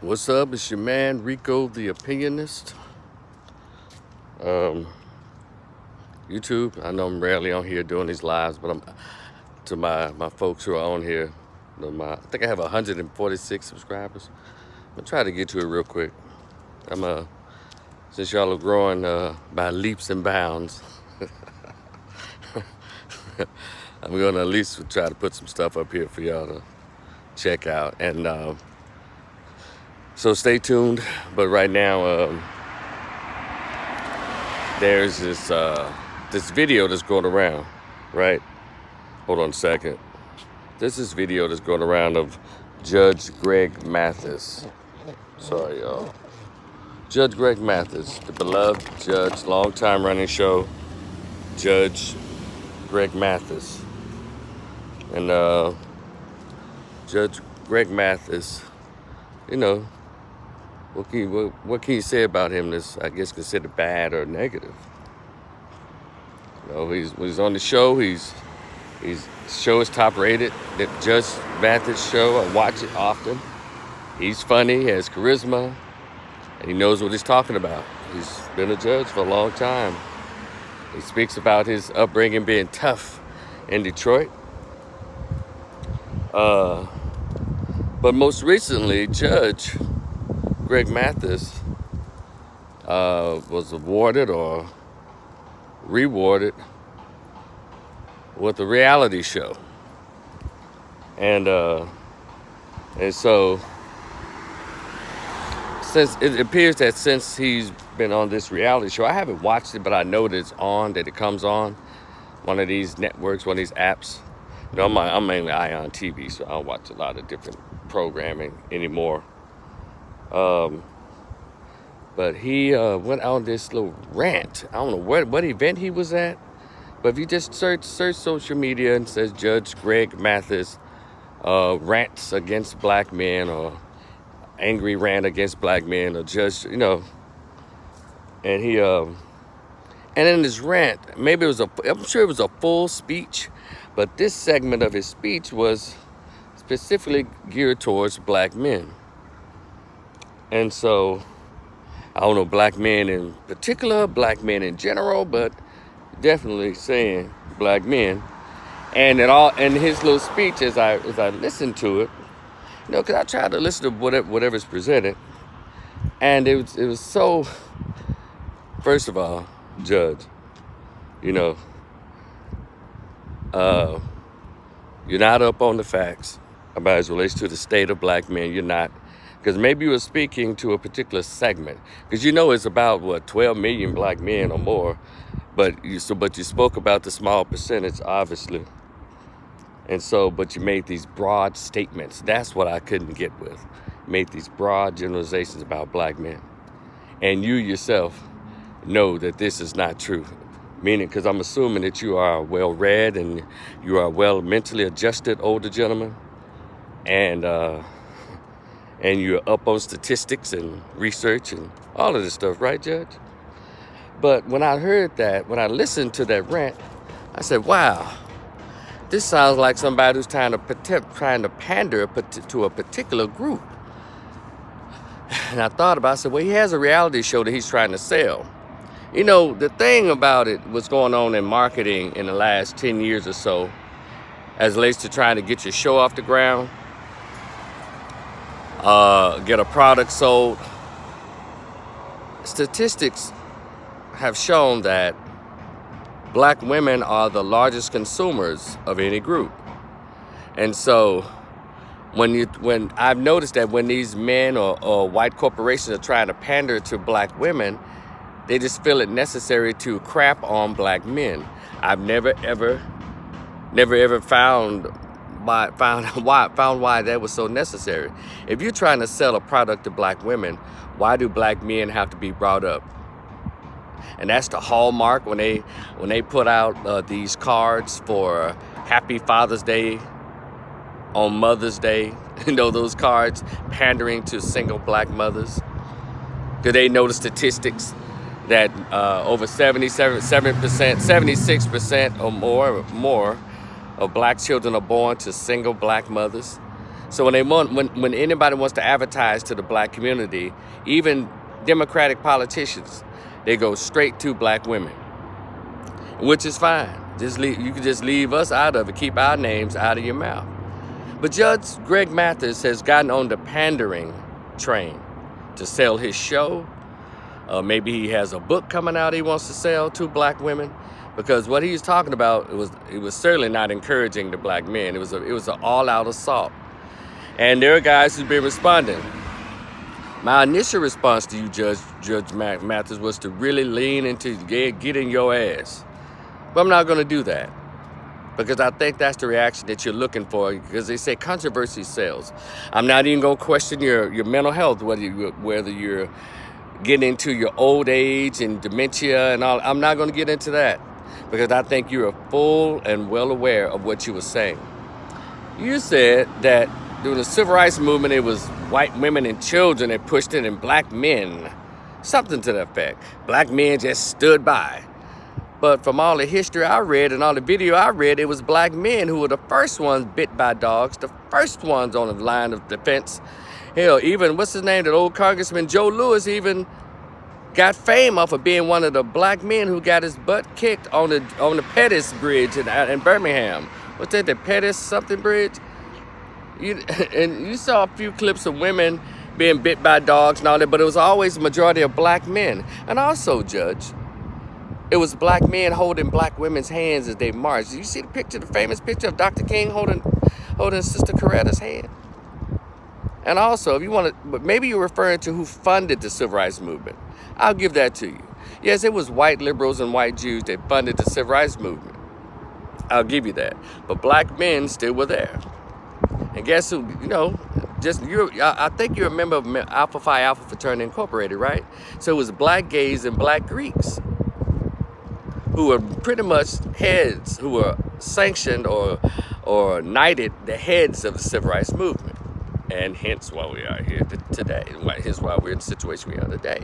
What's up? It's your man Rico the Opinionist. YouTube. I know I'm rarely on here doing these lives, but I'm to my folks who are on here. I think I have 146 subscribers. I'm gonna try to get to it real quick. Since y'all are growing by leaps and bounds, I'm gonna at least try to put some stuff up here for y'all to check out. And so stay tuned. But right now, there's this video that's going around, right? Hold on a second. There's this video that's going around of Judge Greg Mathis. Sorry, y'all. Judge Greg Mathis, the beloved judge, long-time running show, Judge Greg Mathis. And Judge Greg Mathis, you know, what can you say about him that's, I guess, considered bad or negative? You know, when he's on the show, the show is top rated. The Judge Mathis show, I watch it often. He's funny, he has charisma, and he knows what he's talking about. He's been a judge for a long time. He speaks about his upbringing being tough in Detroit. But most recently, Judge Greg Mathis was awarded or rewarded with a reality show. And so since it appears that since he's been on this reality show, I haven't watched it, but I know that it's on, that it comes on one of these networks, one of these apps. You know, I'm mainly on TV, so I don't watch a lot of different programming anymore. But he went on this little rant. I don't know what event he was at, but if you just search social media and says Judge Greg Mathis rants against black men, or angry rant against black men, or judge, you know, and he and in his rant, I'm sure it was a full speech, but this segment of his speech was specifically geared towards black men. And so, I don't know black men in particular, black men in general, but definitely saying black men. And in his little speech, as I listened to it, you know, because I tried to listen to whatever's presented, and it was so. First of all, Judge, you know, you're not up on the facts about as it relates to the state of black men. You're not. Because maybe you were speaking to a particular segment. Because you know it's about, 12 million black men or more. But you spoke about the small percentage, obviously. And so, but you made these broad statements. That's what I couldn't get with. You made these broad generalizations about black men. And you yourself know that this is not true. Meaning, because I'm assuming that you are well-read and you are well mentally adjusted older gentleman. And you're up on statistics and research and all of this stuff, right, Judge? But when I heard that, when I listened to that rant, I said, wow, this sounds like somebody who's trying to pander to a particular group. And I thought about it, I said, well, he has a reality show that he's trying to sell. You know, the thing about it, what's going on in marketing in the last 10 years or so, as it relates to trying to get your show off the ground, get a product sold. Statistics have shown that black women are the largest consumers of any group. And so when I've noticed that when these men or white corporations are trying to pander to black women, they just feel it necessary to crap on black men. I've never ever found why that was so necessary. If you're trying to sell a product to black women, why do black men have to be brought up? And that's the hallmark when they put out these cards for Happy Father's Day, on Mother's Day. You know, those cards pandering to single black mothers. Do they know the statistics that over 76% or more of black children are born to single black mothers? So when anybody wants to advertise to the black community, even Democratic politicians, they go straight to black women, which is fine. You can just leave us out of it. Keep our names out of your mouth. But Judge Greg Mathis has gotten on the pandering train to sell his show. Maybe he has a book coming out he wants to sell to black women, because what he's talking about, it was certainly not encouraging the black men. It was an all-out assault. And there are guys who've been responding. My initial response to you, Judge Mathis, was to really lean into getting your ass. But I'm not going to do that, because I think that's the reaction that you're looking for, because they say controversy sells. I'm not even going to question your mental health, whether you're getting into your old age and dementia and all. I'm not going to get into that, because I think you're full and well aware of what you were saying. You said that during the civil rights movement, it was white women and children that pushed it, and black men, something to that effect. Black men just stood by. But from all the history I read and all the video I read, it was black men who were the first ones bit by dogs, the first ones on the line of defense. Hell, even, what's his name, that old Congressman Joe Lewis even got fame off of being one of the black men who got his butt kicked on the Pettis Bridge in Birmingham. What's that, the Pettis something bridge? And you saw a few clips of women being bit by dogs and all that, but it was always the majority of black men. And also, Judge, it was black men holding black women's hands as they marched. You see the famous picture of Dr. King holding Sister Coretta's hand? And also, if you want to, but maybe you're referring to who funded the civil rights movement. I'll give that to you. Yes, it was white liberals and white Jews that funded the civil rights movement. I'll give you that. But black men still were there. And guess who, I think you're a member of Alpha Phi Alpha Fraternity Incorporated, right? So it was black gays and black Greeks who were pretty much heads, who were sanctioned or knighted the heads of the civil rights movement. And hence why we are here today. Hence why we're in the situation we are today.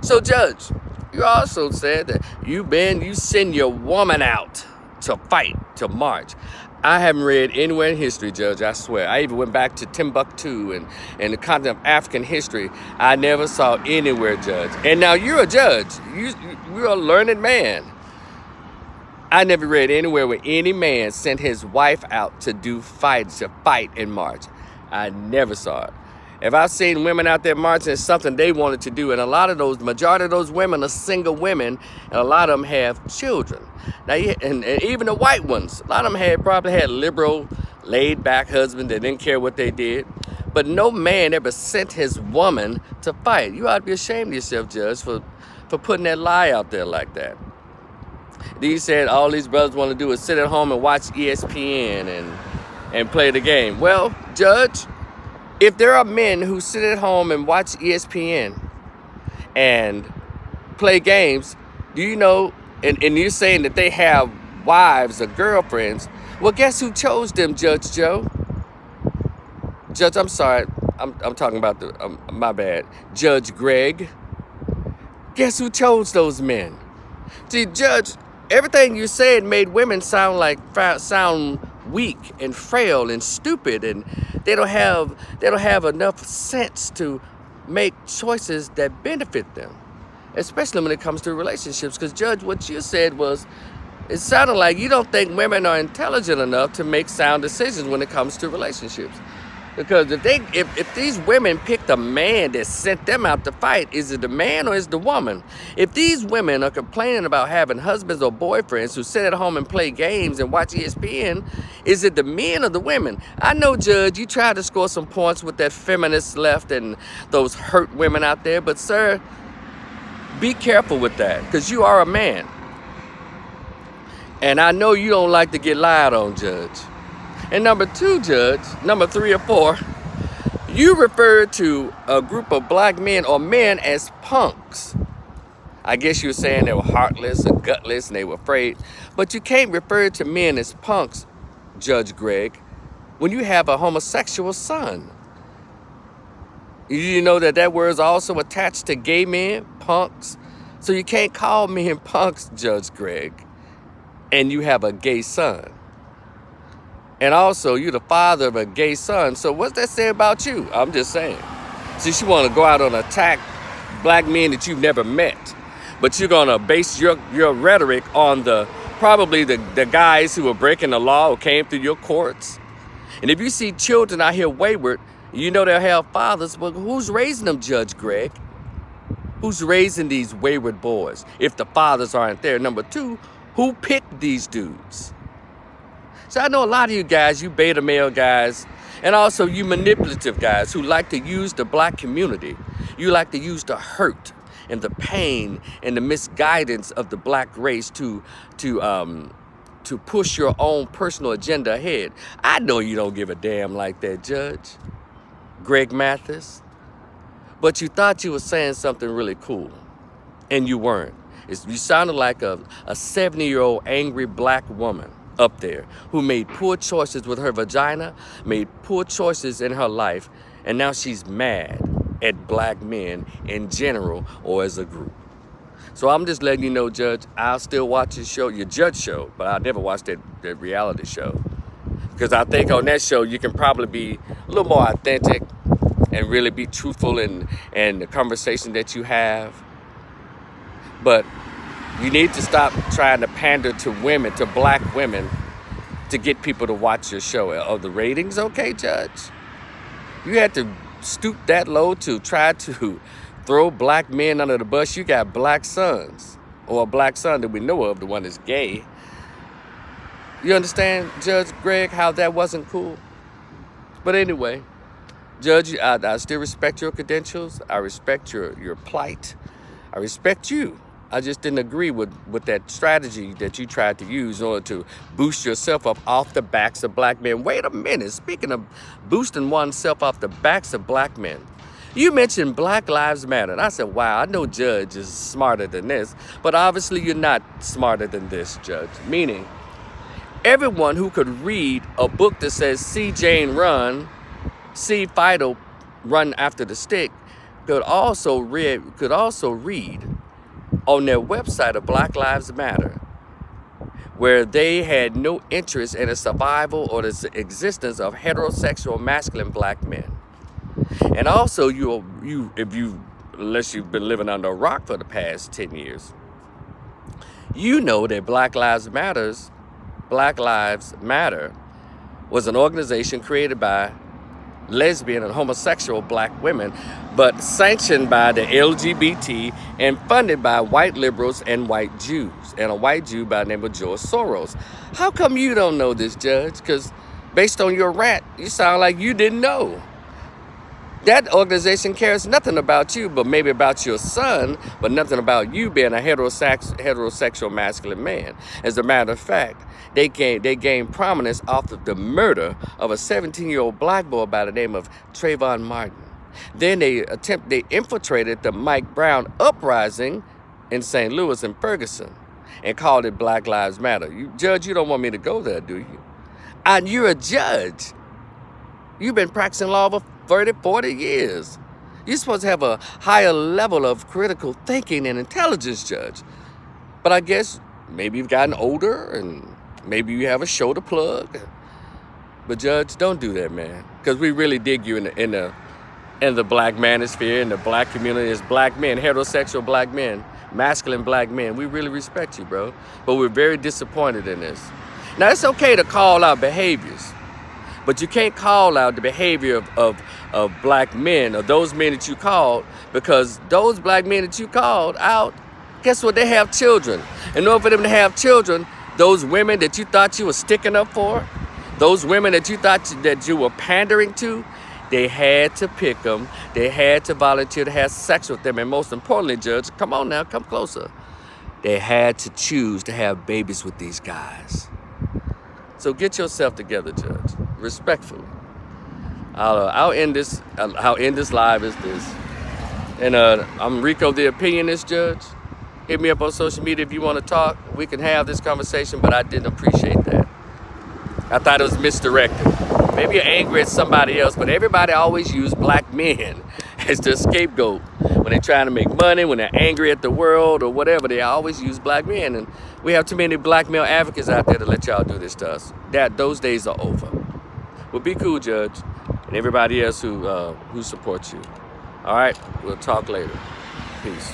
So, Judge, you also said that you send your woman out to fight, to march. I haven't read anywhere in history, Judge, I swear. I even went back to Timbuktu and the continent of African history. I never saw anywhere, Judge. And now you're a judge. You're a learned man. I never read anywhere where any man sent his wife out to fight and march. I never saw it. If I've seen women out there marching, it's something they wanted to do. And the majority of those women are single women, and a lot of them have children. Now, and even the white ones, a lot of them probably had liberal, laid-back husbands that didn't care what they did. But no man ever sent his woman to fight. You ought to be ashamed of yourself, Judge, for putting that lie out there like that. These said all these brothers want to do is sit at home and watch ESPN and play the game. Well, Judge, if there are men who sit at home and watch ESPN and play games, do you know, and you're saying that they have wives or girlfriends, well, guess who chose them, Judge Joe? Judge, I'm sorry, I'm talking about my bad, Judge Greg. Guess who chose those men? See, Judge, everything you said made women sound weak and frail and stupid, and they don't have enough sense to make choices that benefit them, especially when it comes to relationships. Because, Judge, what you said was, it sounded like you don't think women are intelligent enough to make sound decisions when it comes to relationships. Because if these women picked a man that sent them out to fight, is it the man or is it the woman? If these women are complaining about having husbands or boyfriends who sit at home and play games and watch ESPN, is it the men or the women? I know, Judge, you tried to score some points with that feminist left and those hurt women out there, but sir, be careful with that, because you are a man. And I know you don't like to get lied on, Judge. And number two, Judge, number 3 or 4, you referred to a group of black men or men as punks. I guess you were saying they were heartless or gutless and they were afraid. But you can't refer to men as punks, Judge Greg, when you have a homosexual son. You know that word is also attached to gay men, punks. So you can't call men punks, Judge Greg, and you have a gay son. And also, you're the father of a gay son. So what's that say about you? I'm just saying. Since you want to go out and attack black men that you've never met, but you're going to base your rhetoric on probably the guys who are breaking the law or came through your courts. And if you see children out here wayward, you know they'll have fathers. But who's raising them, Judge Greg? Who's raising these wayward boys if the fathers aren't there? Number two, who picked these dudes? So I know a lot of you guys, you beta male guys, and also you manipulative guys who like to use the black community. You like to use the hurt and the pain and the misguidance of the black race to push your own personal agenda ahead. I know you don't give a damn like that, Judge Greg Mathis, but you thought you were saying something really cool, and you weren't. You sounded like a 70-year-old angry black woman up there who made poor choices with her vagina, made poor choices in her life, and now she's mad at black men in general or as a group. So I'm just letting you know, Judge, I'll still watch your Judge show, but I'll never watch that reality show. Because I think on that show, you can probably be a little more authentic and really be truthful in the conversation that you have. But you need to stop trying to pander to women, to black women, to get people to watch your show. Are the ratings okay, Judge? You had to stoop that low to try to throw black men under the bus. You got black sons, or a black son that we know of, the one that's gay. You understand, Judge Greg, how that wasn't cool? But anyway, Judge, I still respect your credentials. I respect your plight. I respect you. I just didn't agree with that strategy that you tried to use in order to boost yourself up off the backs of black men. Wait a minute. Speaking of boosting oneself off the backs of black men, you mentioned Black Lives Matter. And I said, wow, I know Judge is smarter than this, but obviously you're not smarter than this, Judge. Meaning, everyone who could read a book that says, see Jane run, see Fido run after the stick, could also read on their website of Black Lives Matter, where they had no interest in the survival or the existence of heterosexual masculine black men. And also, unless you've been living under a rock for the past 10 years, you know that Black Lives Matter was an organization created by lesbian and homosexual black women, but sanctioned by the LGBT and funded by white liberals and white Jews, and a white Jew by the name of George Soros. How come you don't know this, Judge? Because based on your rant, you sound like you didn't know. That organization cares nothing about you, but maybe about your son, but nothing about you being a heterosexual masculine man. As a matter of fact, they gained prominence off of the murder of a 17-year-old black boy by the name of Trayvon Martin. Then they infiltrated the Mike Brown uprising in St. Louis and Ferguson and called it Black Lives Matter. Judge, you don't want me to go there, do you? And you're a judge. You've been practicing law for 30, 40 years. You're supposed to have a higher level of critical thinking and intelligence, Judge. But I guess maybe you've gotten older and maybe you have a show to plug. But Judge, don't do that, man. Because we really dig you in the black manosphere, in the black community, as black men, heterosexual black men, masculine black men. We really respect you, bro. But we're very disappointed in this. Now, it's okay to call out behaviors, but you can't call out the behavior of black men or those men that you called, because those black men that you called out, guess what? They have children. In order for them to have children, those women that you thought you were sticking up for, those women that you thought that you were pandering to, they had to pick them. They had to volunteer to have sex with them. And most importantly, Judge, come on now, come closer. They had to choose to have babies with these guys. So get yourself together, Judge, respectfully. I'll end this live as this. And I'm Rico the Opinionist, Judge. Hit me up on social media if you want to talk. We can have this conversation, but I didn't appreciate that. I thought it was misdirected. Maybe you're angry at somebody else, but everybody always use black men as the scapegoat. When they're trying to make money, when they're angry at the world or whatever, they always use black men. And We have too many black male advocates out there to let y'all do this to us. Those days are over. Well, be cool, Judge, and everybody else who supports you. All right, we'll talk later. Peace.